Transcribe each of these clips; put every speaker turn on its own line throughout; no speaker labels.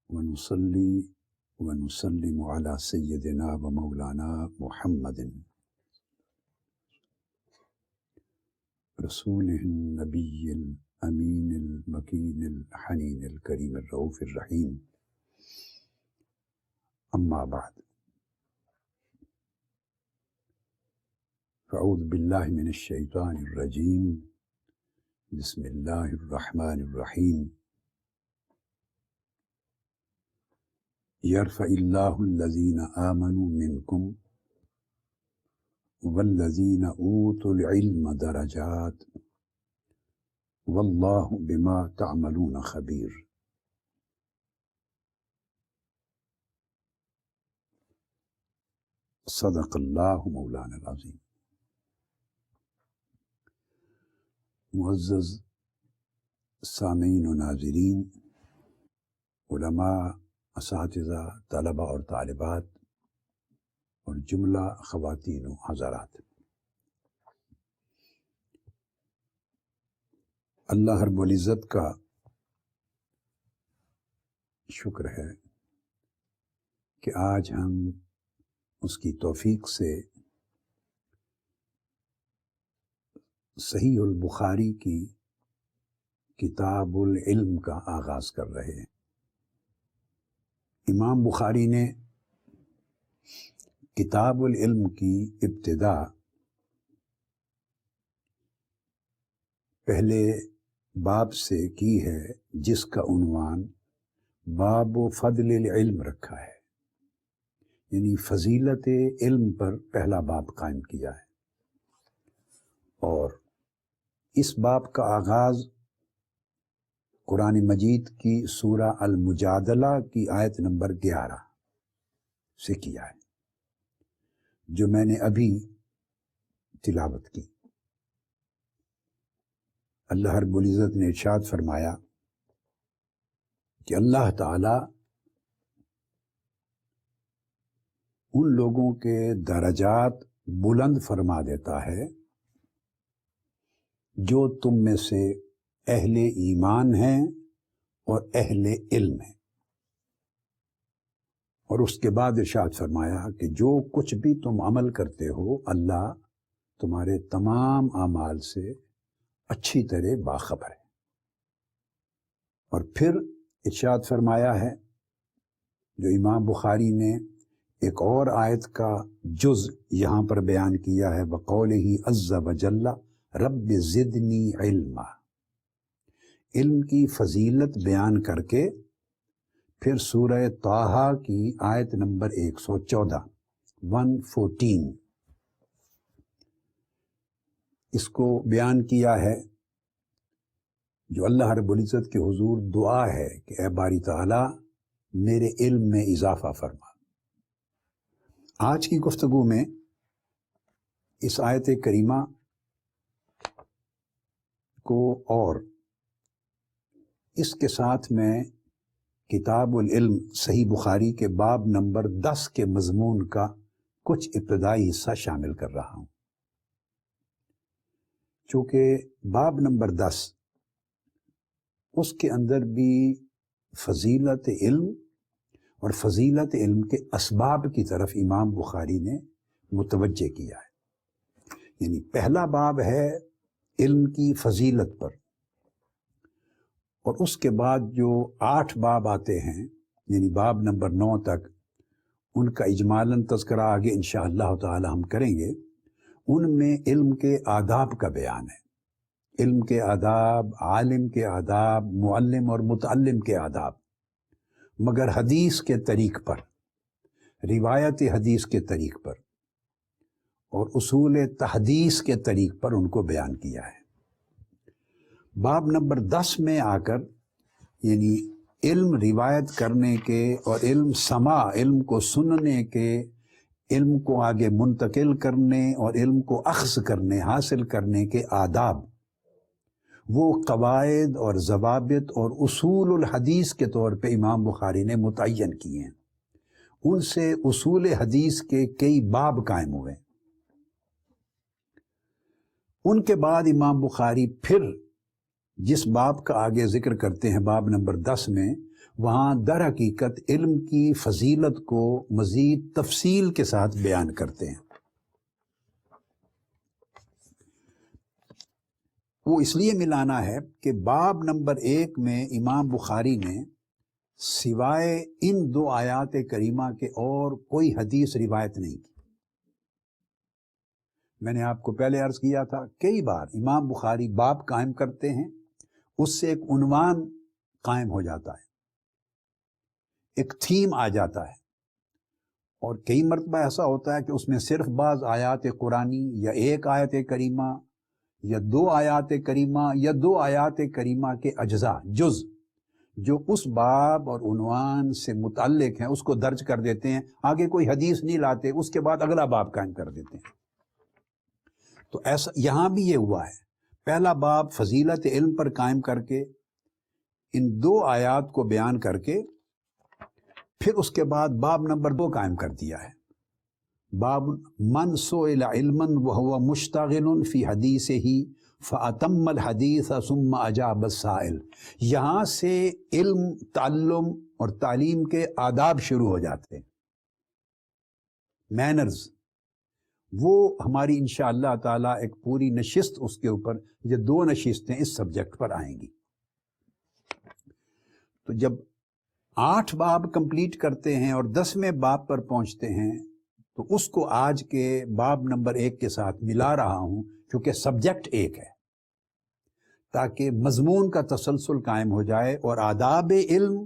ونصلي ونسلم على سيدنا ومولانا محمد رسوله النبي الأمين المكين الحنين الكريم الرؤوف الرحيم. أما بعد، فأعوذ بالله من الشيطان الرجيم. بسم الله الرحمن الرحيم. يرفع الله الذين آمنوا منكم والذين أوتوا العلم درجات والله بما تعملون خبير. صدق اللہ مولانا العظیم. معزز سامعین و ناظرین، علماء، اساتذہ، طلباء اور طالبات اور جملہ خواتین و حضرات، اللہ رب العزت کا شکر ہے کہ آج ہم اس کی توفیق سے صحیح البخاری کی کتاب العلم کا آغاز کر رہے ہیں. امام بخاری نے کتاب العلم کی ابتدا پہلے باب سے کی ہے، جس کا عنوان باب فضل العلم رکھا ہے، یعنی فضیلت علم پر پہلا باب قائم کیا ہے. اور اس باب کا آغاز قرآن مجید کی سورہ المجادلہ کی آیت نمبر 11 سے کیا ہے، جو میں نے ابھی تلاوت کی. اللہ رب العزت نے ارشاد فرمایا کہ اللہ تعالی ان لوگوں کے درجات بلند فرما دیتا ہے جو تم میں سے اہل ایمان ہیں اور اہل علم ہیں. اور اس کے بعد ارشاد فرمایا کہ جو کچھ بھی تم عمل کرتے ہو، اللہ تمہارے تمام اعمال سے اچھی طرح باخبر ہے. اور پھر ارشاد فرمایا ہے، جو امام بخاری نے ایک اور آیت کا جز یہاں پر بیان کیا ہے، وَقَوْلِهِ عَزَّ وَجَلَّ رَبِّ زِدْنِي عِلْمًا، علم کی فضیلت بیان کر کے پھر سورہ طٰہٰ کی آیت نمبر 114 اس کو بیان کیا ہے، جو اللہ رب العزت کے حضور دعا ہے کہ اے باری تعالی میرے علم میں اضافہ فرما. آج کی گفتگو میں اس آیت کریمہ کو اور اس کے ساتھ میں کتاب العلم صحیح بخاری کے باب نمبر 10 کے مضمون کا کچھ ابتدائی حصہ شامل کر رہا ہوں. چونکہ باب نمبر 10 اس کے اندر بھی فضیلت علم اور فضیلت علم کے اسباب کی طرف امام بخاری نے متوجہ کیا ہے. یعنی پہلا باب ہے علم کی فضیلت پر، اور اس کے بعد جو 8 باب آتے ہیں، یعنی باب نمبر 9 تک، ان کا اجمالاً تذکرہ آگے انشاءاللہ تعالی ہم کریں گے. ان میں علم کے آداب کا بیان ہے، علم کے آداب، عالم کے آداب، معلم اور متعلم کے آداب، مگر حدیث کے طریق پر، روایت حدیث کے طریق پر اور اصول تحدیث کے طریق پر ان کو بیان کیا ہے. باب نمبر 10 میں آ کر یعنی علم روایت کرنے کے اور علم سماع، علم کو سننے کے، علم کو آگے منتقل کرنے اور علم کو اخذ کرنے، حاصل کرنے کے آداب، وہ قواعد اور ضوابط اور اصول الحدیث کے طور پہ امام بخاری نے متعین کیے ہیں. ان سے اصول حدیث کے کئی باب قائم ہوئے. ان کے بعد امام بخاری پھر جس باب کا آگے ذکر کرتے ہیں باب نمبر 10 میں، وہاں در حقیقت علم کی فضیلت کو مزید تفصیل کے ساتھ بیان کرتے ہیں۔ وہ اس لیے ملانا ہے کہ باب نمبر 1 میں امام بخاری نے سوائے ان 2 آیات کریمہ کے اور کوئی حدیث روایت نہیں کی۔ میں نے آپ کو پہلے عرض کیا تھا کئی بار امام بخاری باب قائم کرتے ہیں، اس سے ایک عنوان قائم ہو جاتا ہے، ایک تھیم آ جاتا ہے، اور کئی مرتبہ ایسا ہوتا ہے کہ اس میں صرف بعض آیات قرآنی یا ایک آیت کریمہ یا 2 آیات کریمہ یا 2 آیات کریمہ کے اجزاء جز جو اس باب اور عنوان سے متعلق ہیں اس کو درج کر دیتے ہیں، آگے کوئی حدیث نہیں لاتے، اس کے بعد اگلا باب قائم کر دیتے ہیں۔ تو ایسا یہاں بھی یہ ہوا ہے، پہلا باب فضیلت علم پر قائم کر کے ان 2 آیات کو بیان کر کے پھر اس کے بعد باب نمبر 2 قائم کر دیا ہے، باب من سئل علما وهو مشتغل فی حدیثہ فاتم الحدیث ثم اجاب السائل۔ یہاں سے علم، تعلم اور تعلیم کے آداب شروع ہو جاتے ہیں، مینرز۔ وہ ہماری انشاءاللہ تعالی ایک پوری نشست اس کے اوپر، یہ 2 نشستیں اس سبجیکٹ پر آئیں گی۔ تو جب 8 باب کمپلیٹ کرتے ہیں اور 10ویں باب پر پہنچتے ہیں تو اس کو آج کے باب نمبر 1 کے ساتھ ملا رہا ہوں، کیونکہ سبجیکٹ ایک ہے، تاکہ مضمون کا تسلسل قائم ہو جائے اور آداب علم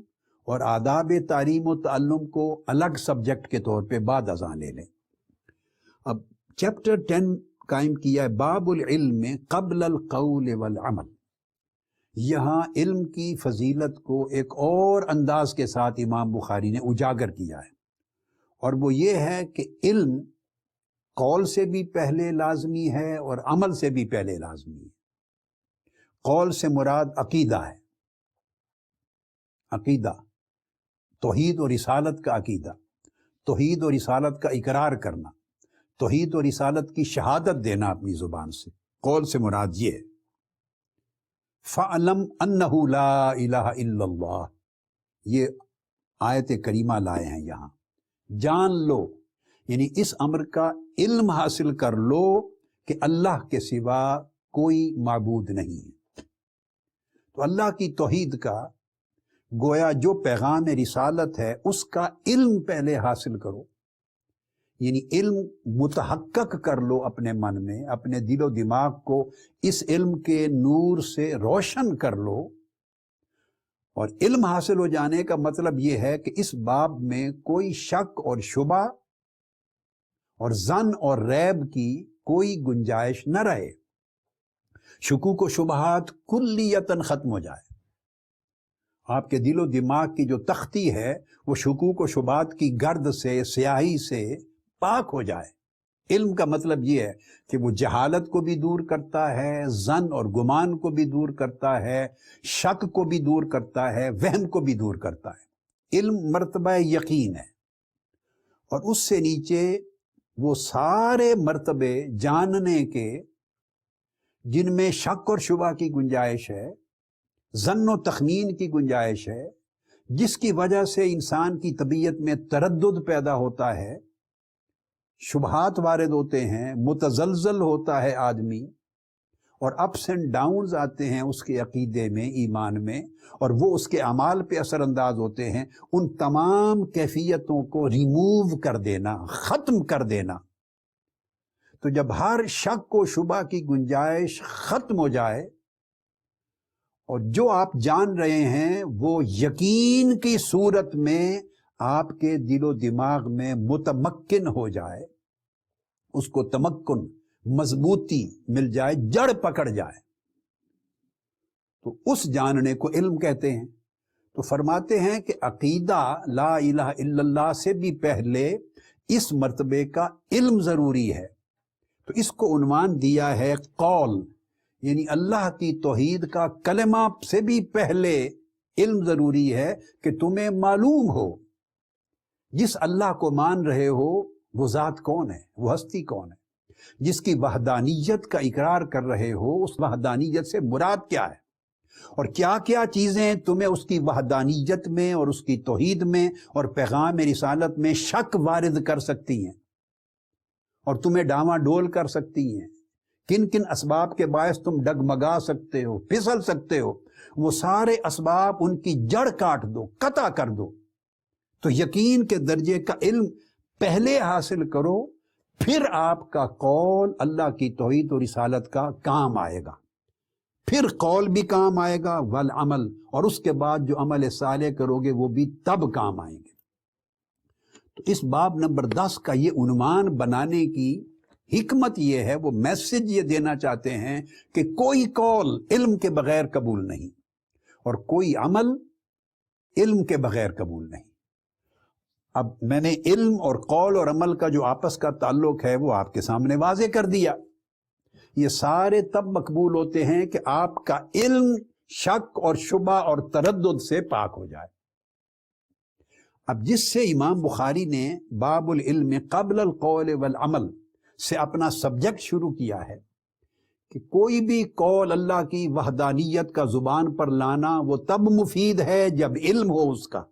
اور آداب تعلیم و تعلم کو الگ سبجیکٹ کے طور پہ بعد ازاں لے لیں۔ اب چیپٹر 10 قائم کیا ہے باب العلم قبل القول والعمل۔ یہاں علم کی فضیلت کو ایک اور انداز کے ساتھ امام بخاری نے اجاگر کیا ہے، اور وہ یہ ہے کہ علم قول سے بھی پہلے لازمی ہے اور عمل سے بھی پہلے لازمی ہے۔ قول سے مراد عقیدہ ہے، عقیدہ توحید و رسالت کا عقیدہ، توحید و رسالت کا اقرار کرنا، توحید و رسالت کی شہادت دینا اپنی زبان سے، قول سے مراد یہ ہے۔ فَعْلَمْ أَنَّهُ لَا إِلَهَ إِلَّا اللَّهُ، یہ آیت کریمہ لائے ہیں یہاں، جان لو، یعنی اس امر کا علم حاصل کر لو کہ اللہ کے سوا کوئی معبود نہیں ہے۔ تو اللہ کی توحید کا گویا جو پیغام رسالت ہے اس کا علم پہلے حاصل کرو، یعنی علم متحقق کر لو اپنے من میں، اپنے دل و دماغ کو اس علم کے نور سے روشن کر لو۔ اور علم حاصل ہو جانے کا مطلب یہ ہے کہ اس باب میں کوئی شک اور شبہ اور ظن اور ریب کی کوئی گنجائش نہ رہے، شکوک و شبہات کلیتاً ختم ہو جائے، آپ کے دل و دماغ کی جو تختی ہے وہ شکوک و شبہات کی گرد سے، سیاہی سے پاک ہو جائے۔ علم کا مطلب یہ ہے کہ وہ جہالت کو بھی دور کرتا ہے، ظن اور گمان کو بھی دور کرتا ہے، شک کو بھی دور کرتا ہے، وہم کو بھی دور کرتا ہے۔ علم مرتبہ یقین ہے، اور اس سے نیچے وہ سارے مرتبے جاننے کے جن میں شک اور شبہ کی گنجائش ہے، ظن و تخمین کی گنجائش ہے، جس کی وجہ سے انسان کی طبیعت میں تردد پیدا ہوتا ہے، شبہات وارد ہوتے ہیں، متزلزل ہوتا ہے آدمی، اور اپس اینڈ ڈاؤنز آتے ہیں اس کے عقیدے میں، ایمان میں، اور وہ اس کے اعمال پہ اثر انداز ہوتے ہیں۔ ان تمام کیفیتوں کو ریموو کر دینا، ختم کر دینا۔ تو جب ہر شک و شبہ کی گنجائش ختم ہو جائے اور جو آپ جان رہے ہیں وہ یقین کی صورت میں آپ کے دل و دماغ میں متمکن ہو جائے، اس کو تمکن، مضبوطی مل جائے، جڑ پکڑ جائے، تو اس جاننے کو علم کہتے ہیں۔ تو فرماتے ہیں کہ عقیدہ لا الہ الا اللہ سے بھی پہلے اس مرتبے کا علم ضروری ہے، تو اس کو عنوان دیا ہے قول، یعنی اللہ کی توحید کا کلمہ سے بھی پہلے علم ضروری ہے کہ تمہیں معلوم ہو جس اللہ کو مان رہے ہو وہ ذات کون ہے، وہ ہستی کون ہے، جس کی وحدانیت کا اقرار کر رہے ہو اس وحدانیت سے مراد کیا ہے، اور کیا کیا چیزیں تمہیں اس کی وحدانیت میں اور اس کی توحید میں اور پیغام رسالت میں شک وارد کر سکتی ہیں اور تمہیں ڈاواں ڈول کر سکتی ہیں، کن کن اسباب کے باعث تم ڈگمگا سکتے ہو، پھسل سکتے ہو، وہ سارے اسباب ان کی جڑ کاٹ دو، قطع کر دو۔ تو یقین کے درجے کا علم پہلے حاصل کرو، پھر آپ کا قول اللہ کی توحید و رسالت کا کام آئے گا، پھر قول بھی کام آئے گا والعمل، اور اس کے بعد جو عمل صالح کرو گے وہ بھی تب کام آئیں گے۔ تو اس باب نمبر 10 کا یہ عنوان بنانے کی حکمت یہ ہے، وہ میسج یہ دینا چاہتے ہیں کہ کوئی قول علم کے بغیر قبول نہیں اور کوئی عمل علم کے بغیر قبول نہیں۔ اب میں نے علم اور قول اور عمل کا جو آپس کا تعلق ہے وہ آپ کے سامنے واضح کر دیا۔ یہ سارے تب مقبول ہوتے ہیں کہ آپ کا علم شک اور شبہ اور تردد سے پاک ہو جائے۔ اب جس سے امام بخاری نے باب العلم قبل القول والعمل سے اپنا سبجیکٹ شروع کیا ہے کہ کوئی بھی قول اللہ کی وحدانیت کا زبان پر لانا وہ تب مفید ہے جب علم ہو اس کا،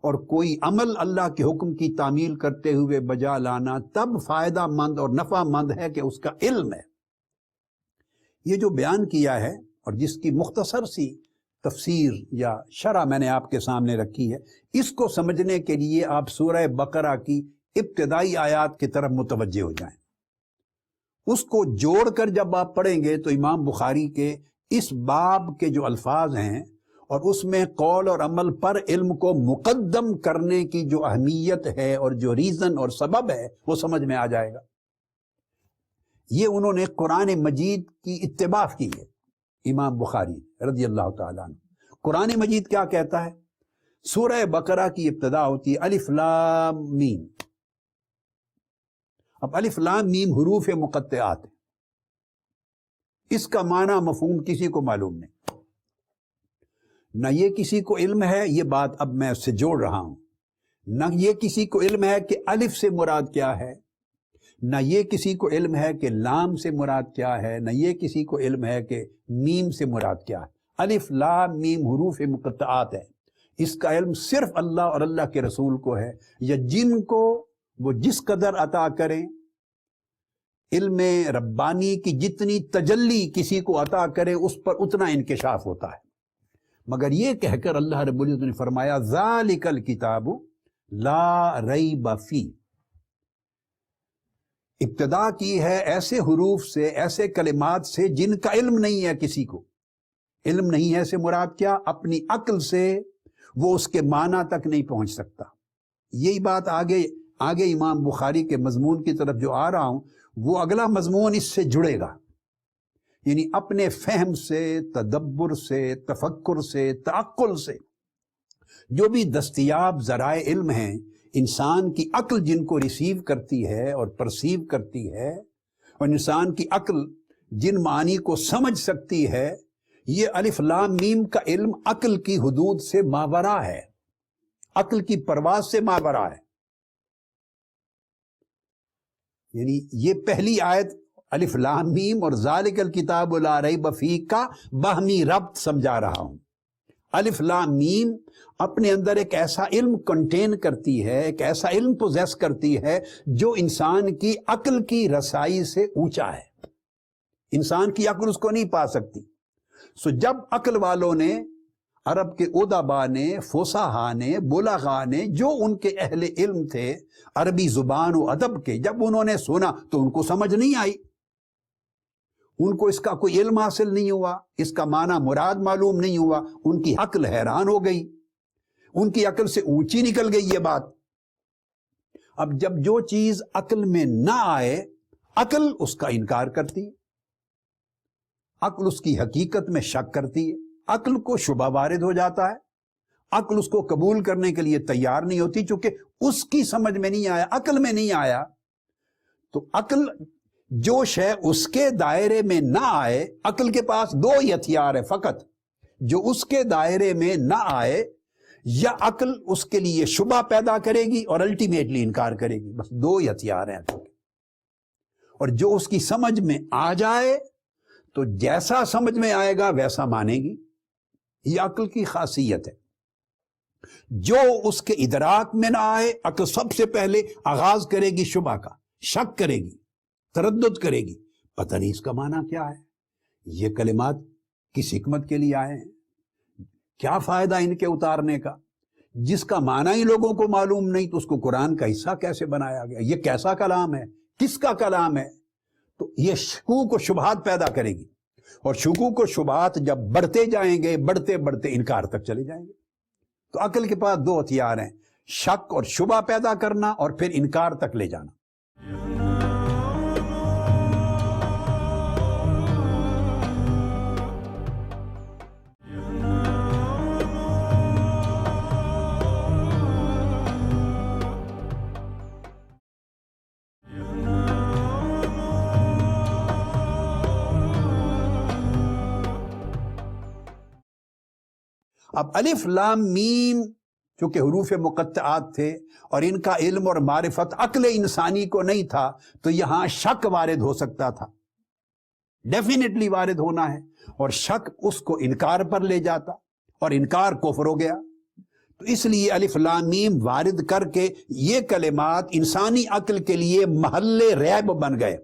اور کوئی عمل اللہ کے حکم کی تعمیل کرتے ہوئے بجا لانا تب فائدہ مند اور نفع مند ہے کہ اس کا علم ہے۔ یہ جو بیان کیا ہے اور جس کی مختصر سی تفسیر یا شرح میں نے آپ کے سامنے رکھی ہے، اس کو سمجھنے کے لیے آپ سورہ بقرہ کی ابتدائی آیات کی طرف متوجہ ہو جائیں۔ اس کو جوڑ کر جب آپ پڑھیں گے تو امام بخاری کے اس باب کے جو الفاظ ہیں اور اس میں قول اور عمل پر علم کو مقدم کرنے کی جو اہمیت ہے اور جو ریزن اور سبب ہے وہ سمجھ میں آ جائے گا۔ یہ انہوں نے قرآن مجید کی اتباع کی ہے، امام بخاری رضی اللہ تعالیٰ عنہ۔ قرآن مجید کیا کہتا ہے؟ سورہ بقرہ کی ابتدا ہوتی ہے الف لام میم۔ اب الف لام میم حروف مقطعات ہیں، اس کا معنی مفہوم کسی کو معلوم نہیں، نہ یہ کسی کو علم ہے، یہ بات اب میں اس سے جوڑ رہا ہوں، نہ یہ کسی کو علم ہے کہ الف سے مراد کیا ہے، نہ یہ کسی کو علم ہے کہ لام سے مراد کیا ہے، نہ یہ کسی کو علم ہے کہ میم سے مراد کیا ہے۔ الف لام میم حروف مقطعات ہے، اس کا علم صرف اللہ اور اللہ کے رسول کو ہے، یا جن کو وہ جس قدر عطا کریں، علم ربانی کی جتنی تجلی کسی کو عطا کرے اس پر اتنا انکشاف ہوتا ہے۔ مگر یہ کہہ کر اللہ رب العزت نے فرمایا ذالک الکتاب لا ریب فیہ، ابتدا کی ہے ایسے حروف سے، ایسے کلمات سے جن کا علم نہیں ہے کسی کو۔ علم نہیں ہے سے مراد کیا؟ اپنی عقل سے وہ اس کے معنی تک نہیں پہنچ سکتا۔ یہی بات آگے امام بخاری کے مضمون کی طرف جو آ رہا ہوں وہ اگلا مضمون اس سے جڑے گا، یعنی اپنے فہم سے، تدبر سے، تفکر سے، تعقل سے جو بھی دستیاب ذرائع علم ہیں، انسان کی عقل جن کو ریسیو کرتی ہے اور پرسیو کرتی ہے، اور انسان کی عقل جن معانی کو سمجھ سکتی ہے، یہ الف لام میم کا علم عقل کی حدود سے ماورا ہے، عقل کی پرواز سے ماورا ہے۔ یعنی یہ پہلی آیت الف لام میم اور ذالک الکتاب لا ریب فیہ کا باہمی ربط سمجھا رہا ہوں۔ الف لام میم اپنے اندر ایک ایسا علم کنٹین کرتی ہے، ایک ایسا علم پوزیس کرتی ہے جو انسان کی عقل کی رسائی سے اونچا ہے، انسان کی عقل اس کو نہیں پا سکتی۔ سو جب عقل والوں نے، عرب کے ادبا نے، فصحا نے، بلغاء نے، جو ان کے اہل علم تھے عربی زبان و ادب کے، جب انہوں نے سنا تو ان کو سمجھ نہیں آئی، ان کو اس کا کوئی علم حاصل نہیں ہوا، اس کا معنی مراد معلوم نہیں ہوا، ان کی عقل حیران ہو گئی، ان کی عقل سے اونچی نکل گئی یہ بات۔ اب جب جو چیز عقل میں نہ آئے، عقل اس کا انکار کرتی، عقل اس کی حقیقت میں شک کرتی ہے، عقل کو شبہ وارد ہو جاتا ہے، عقل اس کو قبول کرنے کے لیے تیار نہیں ہوتی، چونکہ اس کی سمجھ میں نہیں آیا، عقل میں نہیں آیا۔ تو عقل جو شے اس کے دائرے میں نہ آئے، عقل کے پاس دو ہی ہتھیار ہے فقط، جو اس کے دائرے میں نہ آئے یا عقل اس کے لیے شبہ پیدا کرے گی اور الٹیمیٹلی انکار کرے گی، بس دو ہی ہتھیار ہیں عقل کے۔ اور جو اس کی سمجھ میں آ جائے تو جیسا سمجھ میں آئے گا ویسا مانے گی، یہ عقل کی خاصیت ہے. جو اس کے ادراک میں نہ آئے عقل سب سے پہلے آغاز کرے گی شبہ کا، شک کرے گی، تردد کرے گی، پتہ نہیں اس کا معنی کیا ہے، یہ کلمات کس حکمت کے لیے آئے ہیں، کیا فائدہ ان کے اتارنے کا. جس کا معنی ہی لوگوں کو معلوم نہیں تو اس کو قرآن کا حصہ کیسے بنایا گیا، یہ کیسا کلام ہے، کس کا کلام ہے. تو یہ شکوک و شبہات پیدا کرے گی، اور شکوک و شبہات جب بڑھتے جائیں گے بڑھتے بڑھتے انکار تک چلے جائیں گے. تو عقل کے پاس دو ہتھیار ہیں، شک اور شبہ پیدا کرنا اور پھر انکار تک لے جانا. اب الف لام میم چونکہ حروف مقطعات تھے اور ان کا علم اور معرفت عقل انسانی کو نہیں تھا تو یہاں شک وارد ہو سکتا تھا، ڈیفینیٹلی وارد ہونا ہے، اور شک اس کو انکار پر لے جاتا اور انکار کفر ہو گیا. تو اس لیے الف لام میم وارد کر کے یہ کلمات انسانی عقل کے لیے محل ریب بن گئے،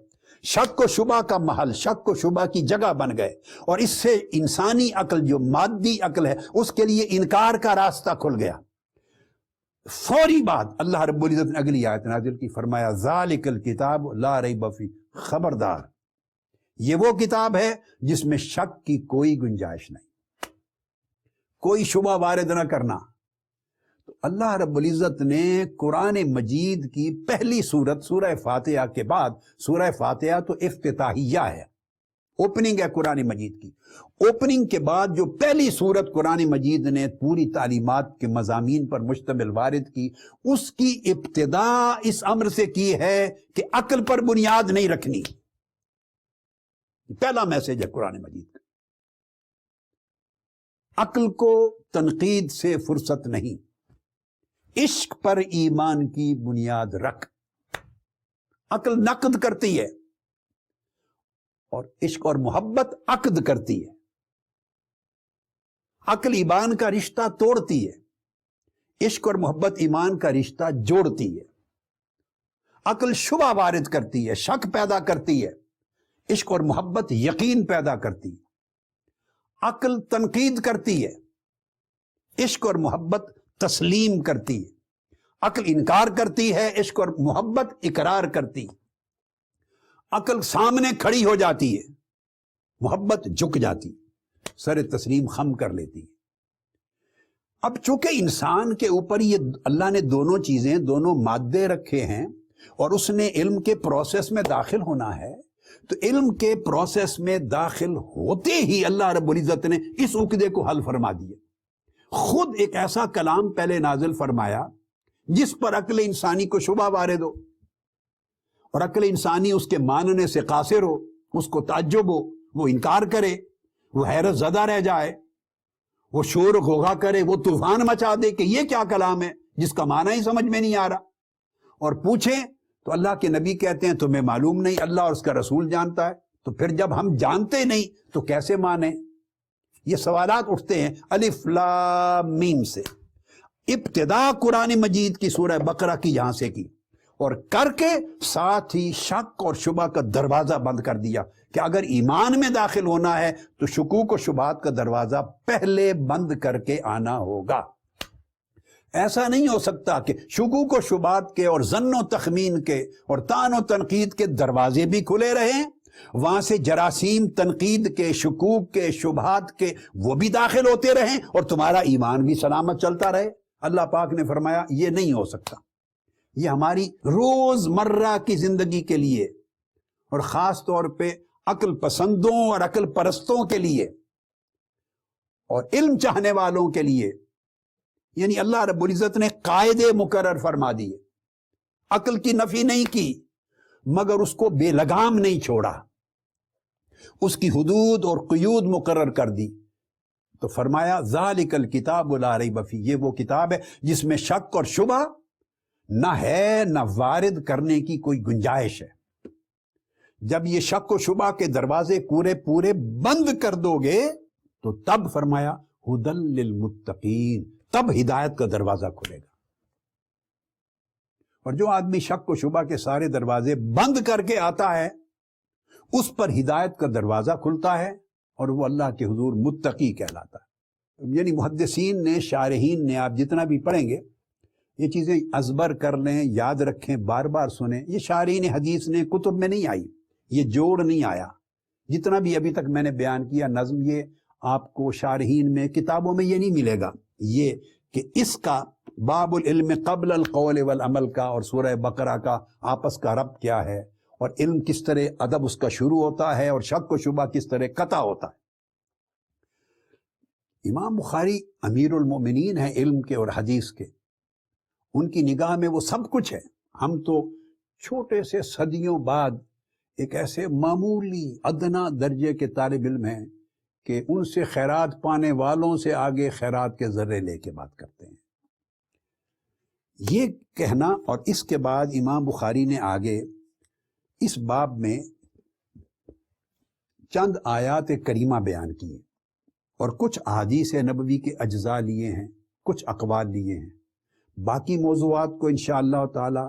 شک و شبہ کا محل، شک و شبہ کی جگہ بن گئے، اور اس سے انسانی عقل جو مادی عقل ہے اس کے لیے انکار کا راستہ کھل گیا. فوری بات اللہ رب العزت نے اگلی آیت نازل کی، فرمایا ذالک الکتاب لا ریب فیہ، خبردار یہ وہ کتاب ہے جس میں شک کی کوئی گنجائش نہیں، کوئی شبہ وارد نہ کرنا. تو اللہ رب العزت نے قرآن مجید کی پہلی سورت سورہ فاتحہ کے بعد، سورہ فاتحہ تو افتتاحیہ ہے، اوپننگ ہے قرآن مجید کی، اوپننگ کے بعد جو پہلی سورت قرآن مجید نے پوری تعلیمات کے مضامین پر مشتمل وارد کی، اس کی ابتدا اس امر سے کی ہے کہ عقل پر بنیاد نہیں رکھنی. پہلا میسج ہے قرآن مجید کا، عقل کو تنقید سے فرصت نہیں، عشق پر ایمان کی بنیاد رکھ. عقل نقد کرتی ہے اور عشق اور محبت عقد کرتی ہے. عقل ایمان کا رشتہ توڑتی ہے، عشق اور محبت ایمان کا رشتہ جوڑتی ہے. عقل شبہ وارد کرتی ہے، شک پیدا کرتی ہے، عشق اور محبت یقین پیدا کرتی ہے. عقل تنقید کرتی ہے، عشق اور محبت تسلیم کرتی ہے. عقل انکار کرتی ہے، عشق اور محبت اقرار کرتی ہے. عقل سامنے کھڑی ہو جاتی ہے، محبت جھک جاتی، سر تسلیم خم کر لیتی. اب چونکہ انسان کے اوپر یہ اللہ نے دونوں چیزیں، دونوں مادے رکھے ہیں اور اس نے علم کے پروسیس میں داخل ہونا ہے، تو علم کے پروسیس میں داخل ہوتے ہی اللہ رب العزت نے اس عقدے کو حل فرما دیا. خود ایک ایسا کلام پہلے نازل فرمایا جس پر عقل انسانی کو شبہ وارد ہو، اور عقل انسانی اس کے ماننے سے قاصر ہو، اس کو تعجب ہو، وہ انکار کرے، وہ حیرت زدہ رہ جائے، وہ شور غوغا کرے، وہ طوفان مچا دے کہ یہ کیا کلام ہے جس کا معنی ہی سمجھ میں نہیں آ رہا. اور پوچھیں تو اللہ کے نبی کہتے ہیں تمہیں معلوم نہیں، اللہ اور اس کا رسول جانتا ہے. تو پھر جب ہم جانتے نہیں تو کیسے مانیں؟ یہ سوالات اٹھتے ہیں الف لام میم سے. ابتدا قرآن مجید کی سورہ بقرہ کی یہاں سے کی، اور کر کے ساتھ ہی شک اور شبہ کا دروازہ بند کر دیا کہ اگر ایمان میں داخل ہونا ہے تو شکوک و شبہات کا دروازہ پہلے بند کر کے آنا ہوگا. ایسا نہیں ہو سکتا کہ شکوک و شبہات کے اور ظن و تخمین کے اور طعن و تنقید کے دروازے بھی کھلے رہیں، وہاں سے جراثیم تنقید کے، شکوک کے، شبہات کے وہ بھی داخل ہوتے رہیں اور تمہارا ایمان بھی سلامت چلتا رہے. اللہ پاک نے فرمایا یہ نہیں ہو سکتا. یہ ہماری روز مرہ کی زندگی کے لیے اور خاص طور پہ عقل پسندوں اور عقل پرستوں کے لیے اور علم چاہنے والوں کے لیے، یعنی اللہ رب العزت نے قاعدے مقرر فرما دیے. عقل کی نفی نہیں کی مگر اس کو بے لگام نہیں چھوڑا، اس کی حدود اور قیود مقرر کر دی. تو فرمایا ذالک الکتاب لا ریب فیہ، یہ وہ کتاب ہے جس میں شک اور شبہ نہ ہے، نہ وارد کرنے کی کوئی گنجائش ہے. جب یہ شک و شبہ کے دروازے پورے بند کر دو گے تو تب فرمایا ہدی للمتقین، تب ہدایت کا دروازہ کھلے گا۔ اور جو آدمی شک و شبہ کے سارے دروازے بند کر کے آتا ہے اس پر ہدایت کا دروازہ کھلتا ہے اور وہ اللہ کے حضور متقی کہلاتا ہے۔ یعنی محدثین نے، شارحین نے، آپ جتنا بھی پڑھیں گے یہ چیزیں ازبر کر لیں، یاد رکھیں، بار بار سنیں۔ یہ شارحین حدیث نے کتب میں نہیں آئی، یہ جوڑ نہیں آیا۔ جتنا بھی ابھی تک میں نے بیان کیا نظم، یہ آپ کو شارحین میں، کتابوں میں یہ نہیں ملے گا۔ یہ کہ اس کا باب العلم قبل القول والعمل کا اور سورہ بقرہ کا آپس کا ربط کیا ہے، اور علم کس طرح ادب اس کا شروع ہوتا ہے اور شک و شبہ کس طرح قطع ہوتا ہے۔ امام بخاری امیر المومنین ہیں علم کے اور حدیث کے، ان کی نگاہ میں وہ سب کچھ ہے۔ ہم تو چھوٹے سے صدیوں بعد ایک ایسے معمولی ادنا درجے کے طالب علم ہیں کہ ان سے خیرات پانے والوں سے آگے خیرات کے ذرے لے کے بات کرتے ہیں۔ یہ کہنا، اور اس کے بعد امام بخاری نے آگے اس باب میں چند آیات کریمہ بیان کیے اور کچھ احادیث نبوی کے اجزاء لیے ہیں، کچھ اقوال لیے ہیں۔ باقی موضوعات کو انشاءاللہ تعالی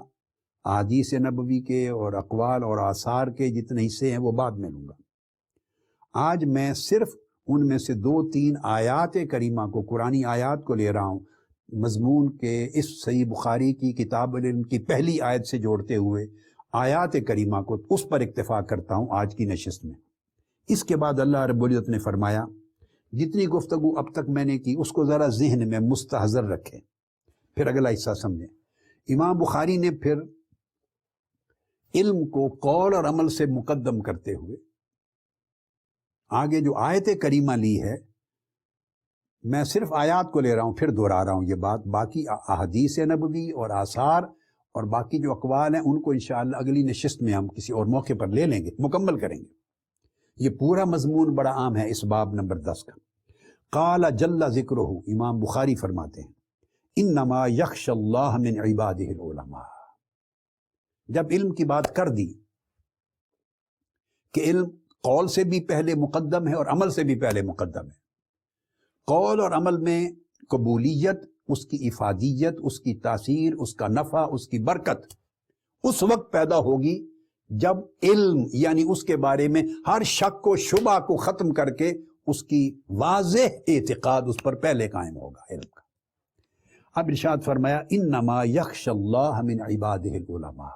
احادیث نبوی کے اور اقوال اور آثار کے جتنے حصے ہیں وہ بعد میں لوں گا۔ آج میں صرف ان میں سے 2-3 آیات کریمہ کو، قرآنی آیات کو لے رہا ہوں، مضمون کے اس صحیح بخاری کی کتاب العلم کی پہلی آیت سے جوڑتے ہوئے آیات کریمہ کو اس پر اکتفا کرتا ہوں آج کی نشست میں۔ اس کے بعد اللہ رب العزت نے فرمایا جتنی گفتگو اب تک میں نے کی اس کو ذرا ذہن میں مستحضر رکھیں، پھر اگلا حصہ سمجھیں۔ امام بخاری نے پھر علم کو قول اور عمل سے مقدم کرتے ہوئے آگے جو آیت کریمہ لی ہے، میں صرف آیات کو لے رہا ہوں، پھر دہرا رہا ہوں یہ بات، باقی احادیث نبوی اور آثار اور باقی جو اقوال ہیں ان کو انشاءاللہ اگلی نشست میں ہم کسی اور موقع پر لے لیں گے، مکمل کریں گے۔ یہ پورا مضمون بڑا عام ہے اس باب نمبر 10 کا۔ قال جل ذکرہ، امام بخاری فرماتے ہیں انما یخشی اللہ من عبادہ العلماء۔ جب علم کی بات کر دی کہ علم قول سے بھی پہلے مقدم ہے اور عمل سے بھی پہلے مقدم ہے، قول اور عمل میں قبولیت، اس کی افادیت، اس کی تاثیر، اس کا نفع، اس کی برکت اس وقت پیدا ہوگی جب علم یعنی اس کے بارے میں ہر شک و شبہ کو ختم کر کے اس کی واضح اعتقاد اس پر پہلے قائم ہوگا علم کا۔ اب ارشاد فرمایا انما یخشی اللہ من عبادہ العلماء۔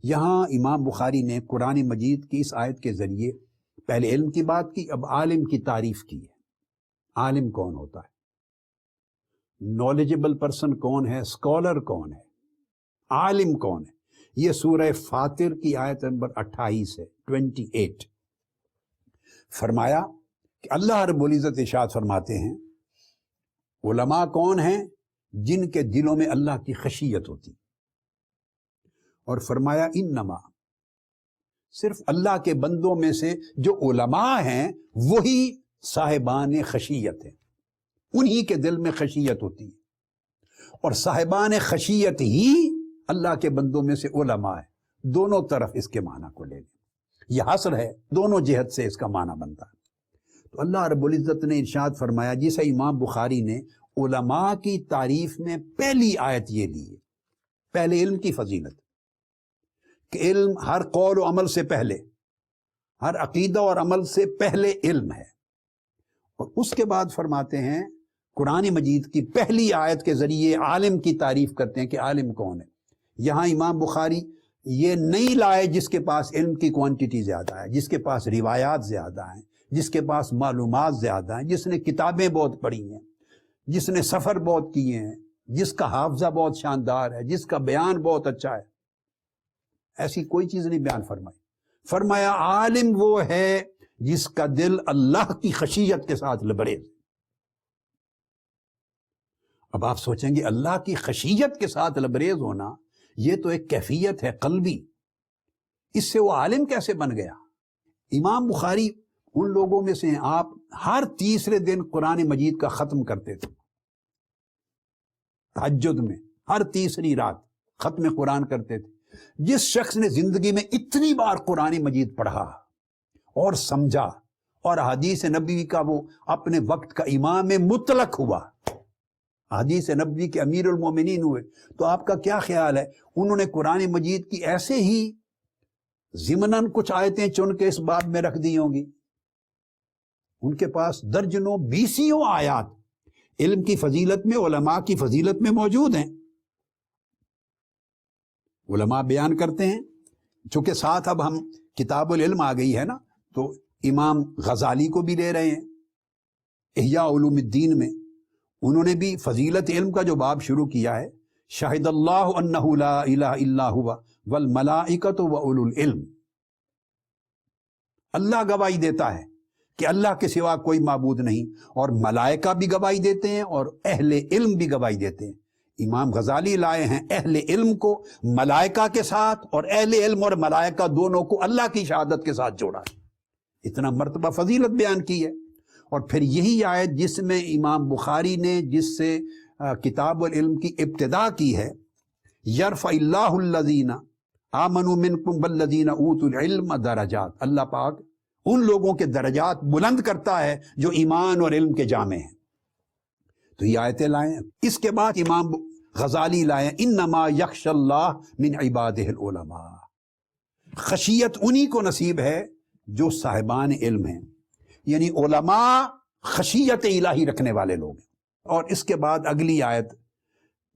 یہاں امام بخاری نے قرآن مجید کی اس آیت کے ذریعے پہلے علم کی بات کی، اب عالم کی تعریف کی ہے۔ عالم کون ہوتا ہے؟ نالجبل پرسن کون ہے؟ اسکالر کون ہے؟ عالم کون ہے؟ یہ سورہ فاطر کی آیت نمبر 28 ہے، 28۔ فرمایا کہ اللہ رب العزت ارشاد فرماتے ہیں علماء کون ہیں؟ جن کے دلوں میں اللہ کی خشیت ہوتی، اور فرمایا انما، صرف اللہ کے بندوں میں سے جو علماء ہیں وہی صاحبان خشیت ہیں، انہی کے دل میں خشیت ہوتی ہے، اور صاحبان خشیت ہی اللہ کے بندوں میں سے علماء ہیں۔ دونوں طرف اس کے معنی کو لے لیں، یہ حصر ہے، دونوں جہت سے اس کا معنی بنتا ہے۔ تو اللہ رب العزت نے ارشاد فرمایا، جسے امام بخاری نے علماء کی تعریف میں پہلی آیت یہ لی ہے، پہلے علم کی فضیلت کہ علم ہر قول و عمل سے پہلے، ہر عقیدہ اور عمل سے پہلے علم ہے۔ اور اس کے بعد فرماتے ہیں قرآن مجید کی پہلی آیت کے ذریعے عالم کی تعریف کرتے ہیں کہ عالم کون ہے۔ یہاں امام بخاری یہ نہیں لائے جس کے پاس علم کی کوانٹیٹی زیادہ ہے، جس کے پاس روایات زیادہ ہیں، جس کے پاس معلومات زیادہ ہیں، جس نے کتابیں بہت پڑھی ہیں، جس نے سفر بہت کیے ہیں، جس کا حافظہ بہت شاندار ہے، جس کا بیان بہت اچھا ہے۔ ایسی کوئی چیز نہیں بیان فرمائی۔ فرمایا عالم وہ ہے جس کا دل اللہ کی خشیت کے ساتھ لبریز۔ اب آپ سوچیں گے اللہ کی خشیت کے ساتھ لبریز ہونا یہ تو ایک کیفیت ہے قلبی، اس سے وہ عالم کیسے بن گیا؟ امام بخاری ان لوگوں میں سے ہیں، آپ ہر تیسرے دن قرآن مجید کا ختم کرتے تھے، تہجد میں ہر تیسری رات ختم قرآن کرتے تھے۔ جس شخص نے زندگی میں اتنی بار قرآن مجید پڑھا اور سمجھا اور حدیث نبوی کا وہ اپنے وقت کا امام مطلق ہوا، حدیث نبوی کے امیر المومنین ہوئے، تو آپ کا کیا خیال ہے انہوں نے قرآن مجید کی ایسے ہی ضمناً کچھ آیتیں چن کے اس باب میں رکھ دی ہوں گی؟ ان کے پاس درجنوں بیسیوں آیات علم کی فضیلت میں، علماء کی فضیلت میں موجود ہیں۔ علماء بیان کرتے ہیں، چونکہ ساتھ اب ہم کتاب العلم آ گئی ہے نا، تو امام غزالی کو بھی لے رہے ہیں احیاء علوم الدین میں، انہوں نے بھی فضیلت علم کا جو باب شروع کیا ہے، شاہد اللہ انہ لا الہ الا ہوا والملائکۃ واولو العلم، اللہ گواہی دیتا ہے کہ اللہ کے سوا کوئی معبود نہیں، اور ملائکہ بھی گواہی دیتے ہیں اور اہل علم بھی گواہی دیتے ہیں۔ امام غزالی لائے ہیں اہل علم کو ملائکہ کے ساتھ، اور اہل علم اور ملائکہ دونوں کو اللہ کی شہادت کے ساتھ جوڑا ہے، اتنا مرتبہ فضیلت بیان کی ہے۔ اور پھر یہی آیت جس میں امام بخاری نے جس سے کتاب العلم کی ابتدا کی ہے، یرفع اللہ الذین آمنوا منکم والذین اوتوا العلم درجات، اللہ پاک ان لوگوں کے درجات بلند کرتا ہے جو ایمان اور علم کے جامع ہیں۔ تو یہ آیتیں لائیں۔ اس کے بعد امام غزالی لائیں انما یخش اللہ من عبادہ العلماء، خشیت انہی کو نصیب ہے جو صاحبان علم ہیں، یعنی علماء خشیت الہی رکھنے والے لوگ ہیں۔ اور اس کے بعد اگلی آیت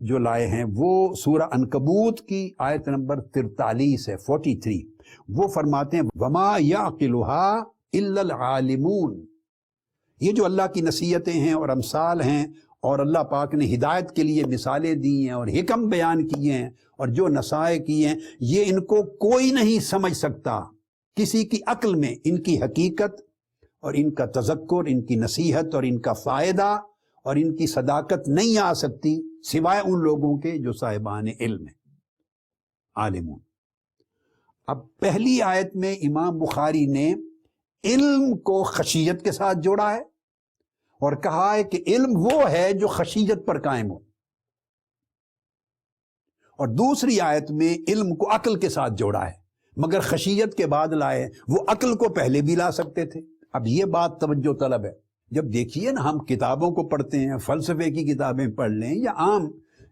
جو لائے ہیں وہ سورہ عنکبوت کی آیت نمبر 43 ہے، 43، وہ فرماتے ہیں وما یعقلها الا العالمون، یہ جو اللہ کی نصیحتیں ہیں اور امثال ہیں، اور اللہ پاک نے ہدایت کے لیے مثالیں دی ہیں اور حکم بیان کیے ہیں اور جو نصائح کیے ہیں، یہ ان کو کوئی نہیں سمجھ سکتا، کسی کی عقل میں ان کی حقیقت اور ان کا تذکر، ان کی نصیحت اور ان کا فائدہ اور ان کی صداقت نہیں آ سکتی سوائے ان لوگوں کے جو صاحبان علم ہیں، عالمون۔ اب پہلی آیت میں امام بخاری نے علم کو خشیت کے ساتھ جوڑا ہے اور کہا ہے کہ علم وہ ہے جو خشیت پر قائم ہو، اور دوسری آیت میں علم کو عقل کے ساتھ جوڑا ہے، مگر خشیت کے بعد لائے، وہ عقل کو پہلے بھی لا سکتے تھے۔ اب یہ بات توجہ طلب ہے، جب دیکھیے نا ہم کتابوں کو پڑھتے ہیں، فلسفے کی کتابیں پڑھ لیں یا عام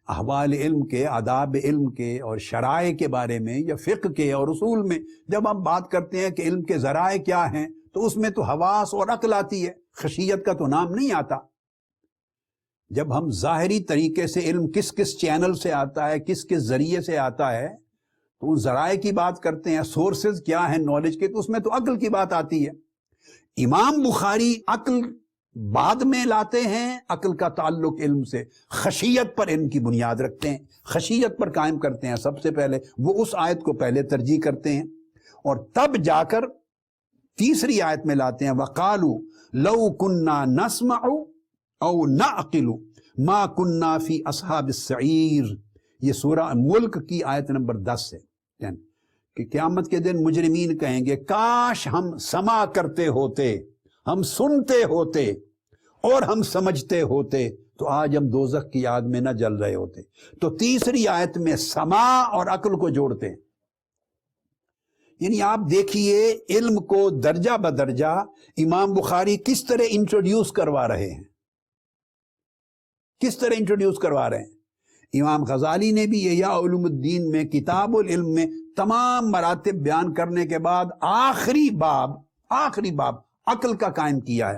احوال علم کے، آداب علم کے اور شرائع کے بارے میں یا فقہ کے اور اصول میں جب ہم بات کرتے ہیں کہ علم کے ذرائع کیا ہیں، تو اس میں تو حواس اور عقل آتی ہے، خشیت کا تو نام نہیں آتا۔ جب ہم ظاہری طریقے سے علم کس کس چینل سے آتا ہے، کس کس ذریعے سے آتا ہے، تو ان ذرائع کی بات کرتے ہیں، سورسز کیا ہیں نالج کے، تو اس میں تو عقل کی بات آتی ہے۔ امام بخاری عقل بعد میں لاتے ہیں، عقل کا تعلق علم سے، خشیت پر علم کی بنیاد رکھتے ہیں، خشیت پر قائم کرتے ہیں سب سے پہلے، وہ اس آیت کو پہلے ترجیح کرتے ہیں، اور تب جا کر تیسری آیت میں لاتے ہیں وَقَالُوا لَوْ كُنَّا نَسْمَعُ أَوْ نَعْقِلُ مَا كُنَّا فِي أَصْحَابِ السَّعِيرِ، یہ سورہ ملک کی آیت نمبر 10 ہے، کہ قیامت کے دن مجرمین کہیں گے کاش ہم سما کرتے ہوتے، ہم سنتے ہوتے اور ہم سمجھتے ہوتے تو آج ہم دوزخ کی آگ میں نہ جل رہے ہوتے۔ تو تیسری آیت میں سما اور عقل کو جوڑتے ہیں، یعنی آپ دیکھیے علم کو درجہ بدرجہ امام بخاری کس طرح انٹروڈیوس کروا رہے ہیں، کس طرح انٹروڈیوس کروا رہے ہیں۔ امام غزالی نے بھی احیاء علوم الدین میں کتاب العلم میں تمام مراتب بیان کرنے کے بعد آخری باب عقل کا قائم کیا ہے،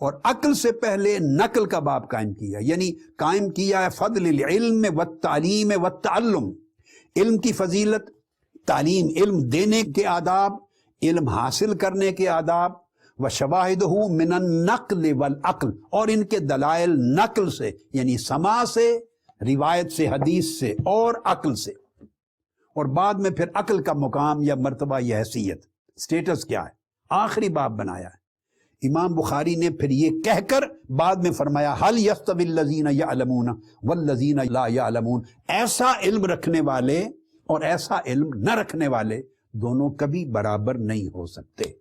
اور عقل سے پہلے نقل کا باب قائم کیا، یعنی قائم کیا ہے فضل العلم والتعلیم والتعلم، علم کی فضیلت، تعلیم، علم دینے کے آداب، علم حاصل کرنے کے آداب، وشواہدہ من النقل والعقل، اور ان کے دلائل نقل سے یعنی سماع سے، روایت سے، حدیث سے اور عقل سے، اور بعد میں پھر عقل کا مقام یا مرتبہ یا حیثیت، سٹیٹس کیا ہے، آخری باب بنایا ہے۔ امام بخاری نے پھر یہ کہہ کر بعد میں فرمایا هل يستوي الذين يعلمون والذين لا يعلمون، ایسا علم رکھنے والے اور ایسا علم نہ رکھنے والے دونوں کبھی برابر نہیں ہو سکتے۔